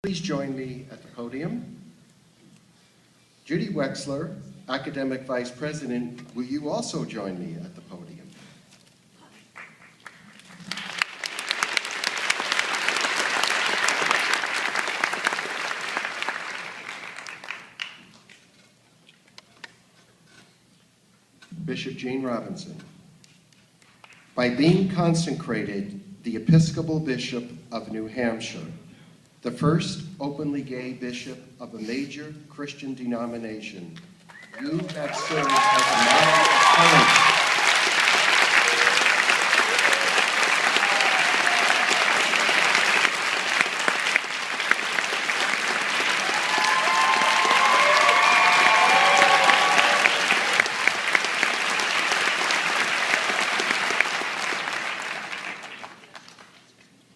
Please join me at the podium. Judy Wexler, Academic Vice President, will you also join me at the podium? Bishop Gene Robinson. By being consecrated the Episcopal Bishop of New Hampshire, the first openly gay bishop of a major Christian denomination, you have served as a model of courage.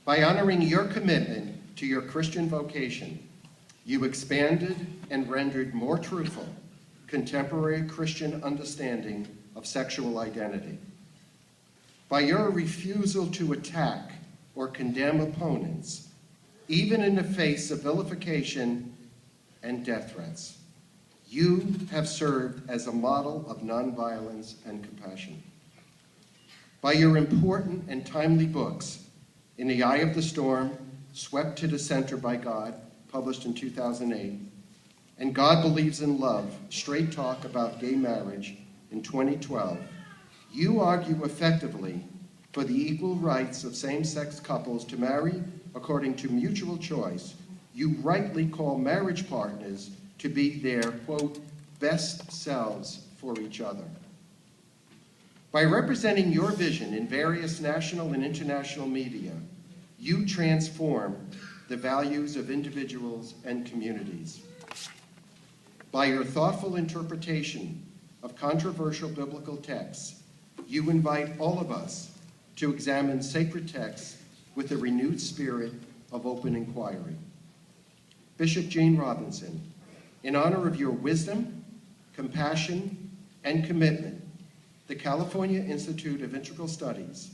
By honoring your commitment to your Christian vocation, you expanded and rendered more truthful contemporary Christian understanding of sexual identity. By your refusal to attack or condemn opponents, even in the face of vilification and death threats, you have served as a model of nonviolence and compassion. By your important and timely books, In the Eye of the Storm, Swept to the Center by God, published in 2008, and God Believes in Love, Straight Talk About Gay Marriage in 2012, you argue effectively for the equal rights of same-sex couples to marry according to mutual choice. You rightly call marriage partners to be their, quote, best selves for each other. By representing your vision in various national and international media, you transform the values of individuals and communities. By your thoughtful interpretation of controversial biblical texts, you invite all of us to examine sacred texts with a renewed spirit of open inquiry. Bishop Gene Robinson, in honor of your wisdom, compassion, and commitment, the California Institute of Integral Studies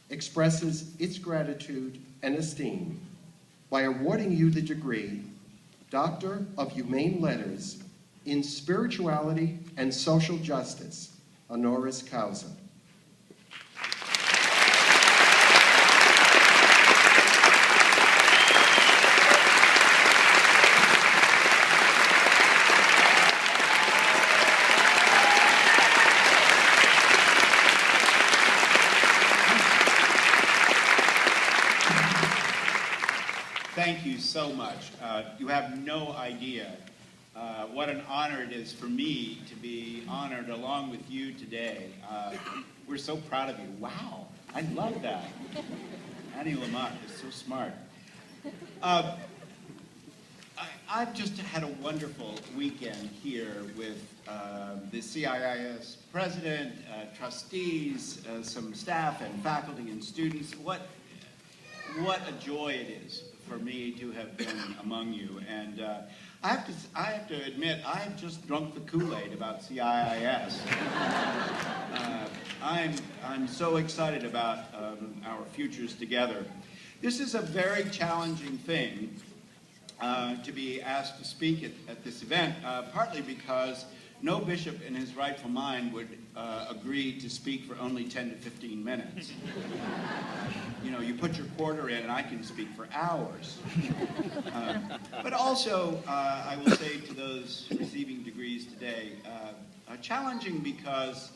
expresses its gratitude and esteem by awarding you the degree Doctor of Humane Letters in Spirituality and Social Justice, honoris causa. Thank you so much. You have no idea what an honor it is for me to be honored along with you today. We're so proud of you. Wow, I love that. Annie Lamott is so smart. I've just had a wonderful weekend here with the CIIS president, trustees, some staff and faculty and students. What a joy it is for me to have been among you. And I have to admit, I have just drunk the Kool-Aid about CIIS. I'm so excited about our futures together. This is a very challenging thing to be asked to speak at this event, partly because no bishop in his rightful mind would agree to speak for only 10 to 15 minutes. You know, you put your quarter in and I can speak for hours. But also, I will say to those receiving degrees today, challenging because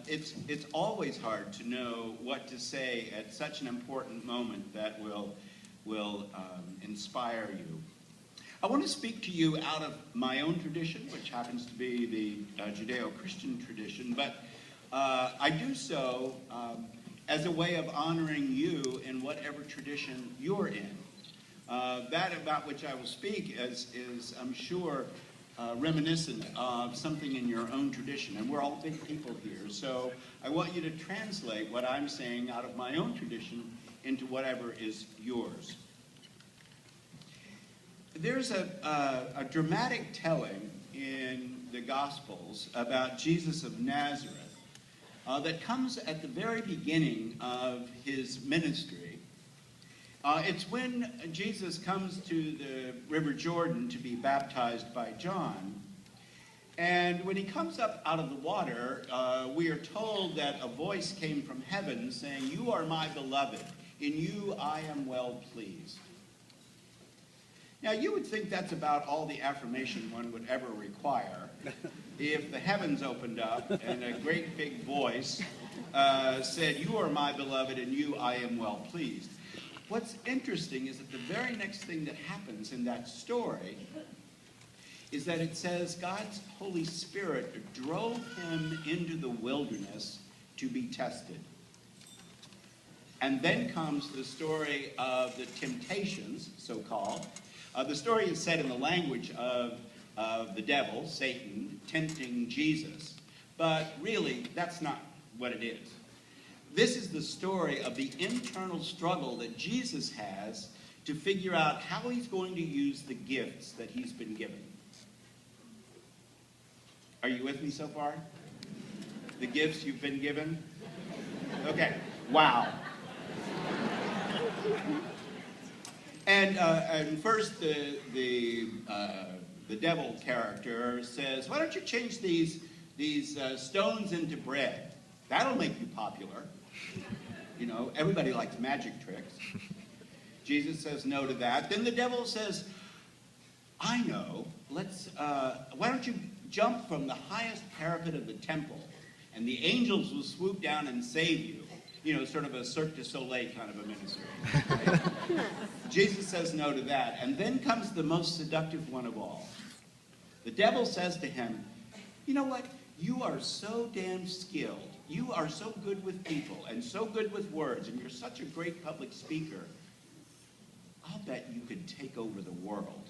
it's always hard to know what to say at such an important moment that will inspire you. I want to speak to you out of my own tradition, which happens to be the Judeo-Christian tradition, but I do so as a way of honoring you in whatever tradition you're in. That about which I will speak is I'm sure, reminiscent of something in your own tradition, and we're all big people here, so I want you to translate what I'm saying out of my own tradition into whatever is yours. There's a dramatic telling in the Gospels about Jesus of Nazareth that comes at the very beginning of his ministry It's when Jesus comes to the River Jordan to be baptized by John. And when he comes up out of the water, we are told that a voice came from heaven saying, "You are my beloved. In you I am well pleased." Now, you would think that's about all the affirmation one would ever require if the heavens opened up and a great big voice said, "You are my beloved, in you I am well pleased." What's interesting is that the very next thing that happens in that story is that it says God's Holy Spirit drove him into the wilderness to be tested. And then comes the story of the temptations, so-called. The story is set in the language of the devil, Satan, tempting Jesus. But really, that's not what it is. This is the story of the internal struggle that Jesus has to figure out how he's going to use the gifts that he's been given. Are you with me so far? The gifts you've been given? Okay. Wow. And first, the devil character says, "Why don't you change these stones into bread? That'll make you popular." You know, everybody likes magic tricks. Jesus says no to that. Then the devil says, "I know. Why don't you jump from the highest parapet of the temple, and the angels will swoop down and save you." You know, sort of a Cirque du Soleil kind of a ministry. Right? Jesus says no to that. And then comes the most seductive one of all. The devil says to him, "You know what? You are so damn skilled. You are so good with people and so good with words, and you're such a great public speaker. I'll bet you could take over the world.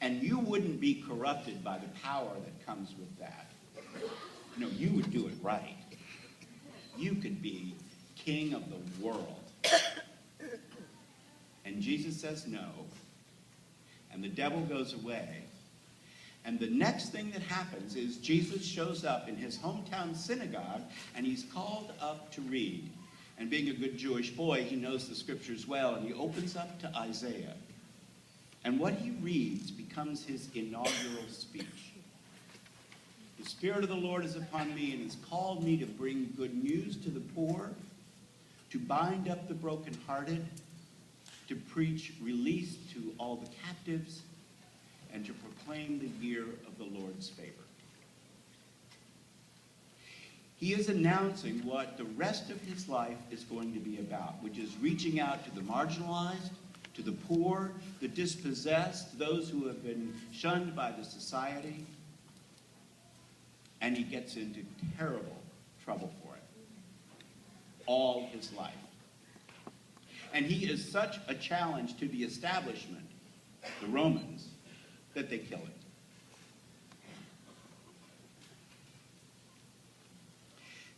And you wouldn't be corrupted by the power that comes with that. No, you would do it right. You could be king of the world." And Jesus says no. And the devil goes away. And the next thing that happens is Jesus shows up in his hometown synagogue, and he's called up to read. And being a good Jewish boy, he knows the scriptures well, and he opens up to Isaiah. And what he reads becomes his inaugural speech. "The Spirit of the Lord is upon me, and has called me to bring good news to the poor, to bind up the brokenhearted, to preach release to all the captives, and to proclaim the year of the Lord's favor." He is announcing what the rest of his life is going to be about, which is reaching out to the marginalized, to the poor, the dispossessed, those who have been shunned by the society. And he gets into terrible trouble for it all his life. And he is such a challenge to the establishment, the Romans, that they kill him.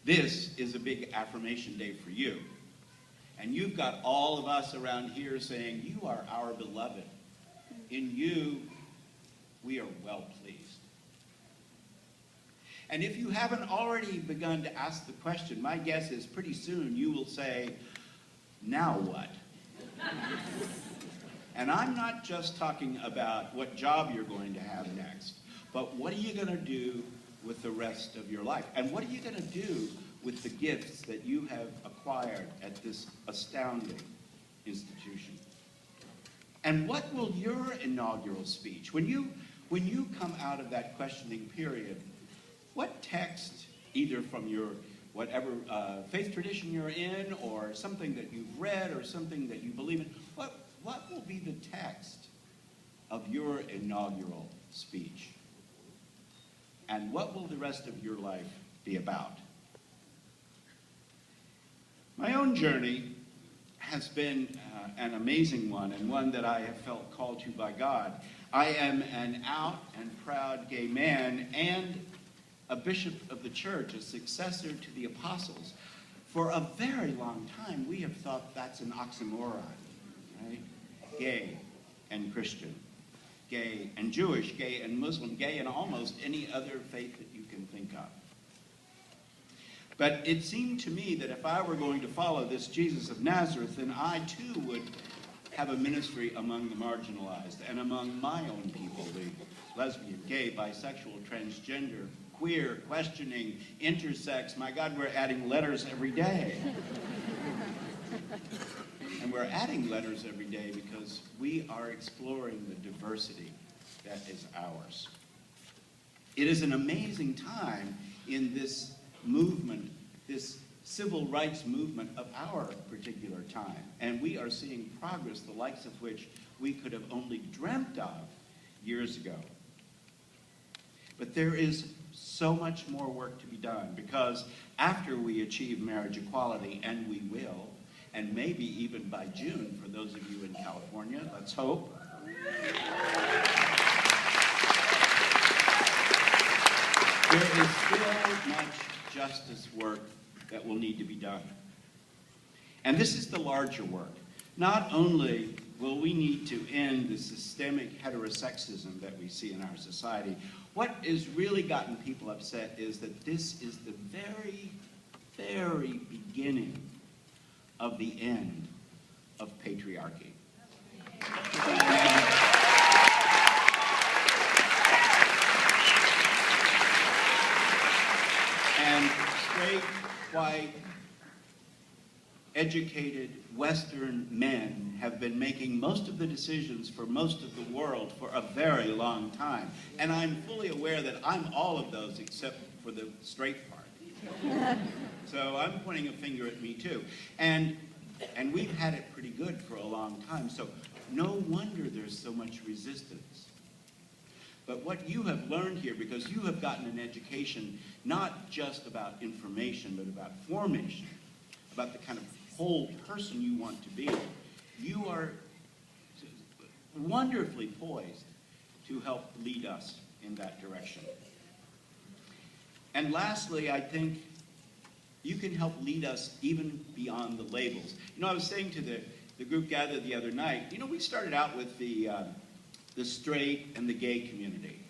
This is a big affirmation day for you. And you've got all of us around here saying, "You are our beloved. In you, we are well pleased." And if you haven't already begun to ask the question, my guess is pretty soon you will say, "Now what?" And I'm not just talking about what job you're going to have next, but what are you going to do with the rest of your life? And what are you going to do with the gifts that you have acquired at this astounding institution? And what will your inaugural speech, when you come out of that questioning period, what text, either from your whatever faith tradition you're in, or something that you've read, or something that you believe in, what will be the text of your inaugural speech? And what will the rest of your life be about? My own journey has been an amazing one, and one that I have felt called to by God. I am an out and proud gay man and a bishop of the church, a successor to the apostles. For a very long time, we have thought that's an oxymoron, right? Gay and Christian, gay and Jewish, gay and Muslim, gay and almost any other faith that you can think of. But it seemed to me that if I were going to follow this Jesus of Nazareth, then I too would have a ministry among the marginalized and among my own people, the lesbian, gay, bisexual, transgender, queer, questioning, intersex. My God, we're adding letters every day. And we're adding letters every day because we are exploring the diversity that is ours. It is an amazing time in this movement, this civil rights movement of our particular time. And we are seeing progress, the likes of which we could have only dreamt of years ago. But there is so much more work to be done, because after we achieve marriage equality, and we will, and maybe even by June for those of you in California, let's hope, there is still much justice work that will need to be done. And this is the larger work. Not only will we need to end the systemic heterosexism that we see in our society, what has really gotten people upset is that this is the very, very beginning of the end of patriarchy. And straight, white, educated Western men have been making most of the decisions for most of the world for a very long time. And I'm fully aware that I'm all of those except for the straight part. So I'm pointing a finger at me too. And we've had it pretty good for a long time, so no wonder there's so much resistance. But what you have learned here, because you have gotten an education not just about information, but about formation, about the kind of whole person you want to be, you are wonderfully poised to help lead us in that direction. And lastly, I think you can help lead us even beyond the labels. You know, I was saying to the group gathered the other night, you know, we started out with the straight and the gay community.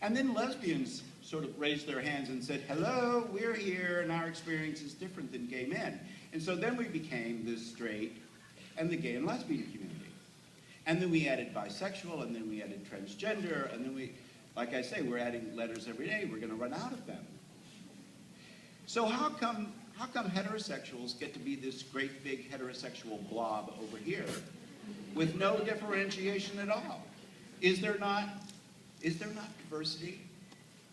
And then lesbians sort of raised their hands and said, hello, we're here, and our experience is different than gay men. And so then we became the straight and the gay and lesbian community. And then we added bisexual, and then we added transgender, and then we, like I say, we're adding letters every day. We're going to run out of them. So how come heterosexuals get to be this great big heterosexual blob over here with no differentiation at all? Is there not diversity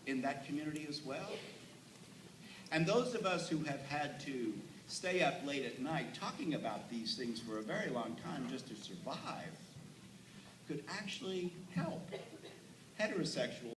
in that community as well? And those of us who have had to stay up late at night talking about these things for a very long time just to survive could actually help heterosexuals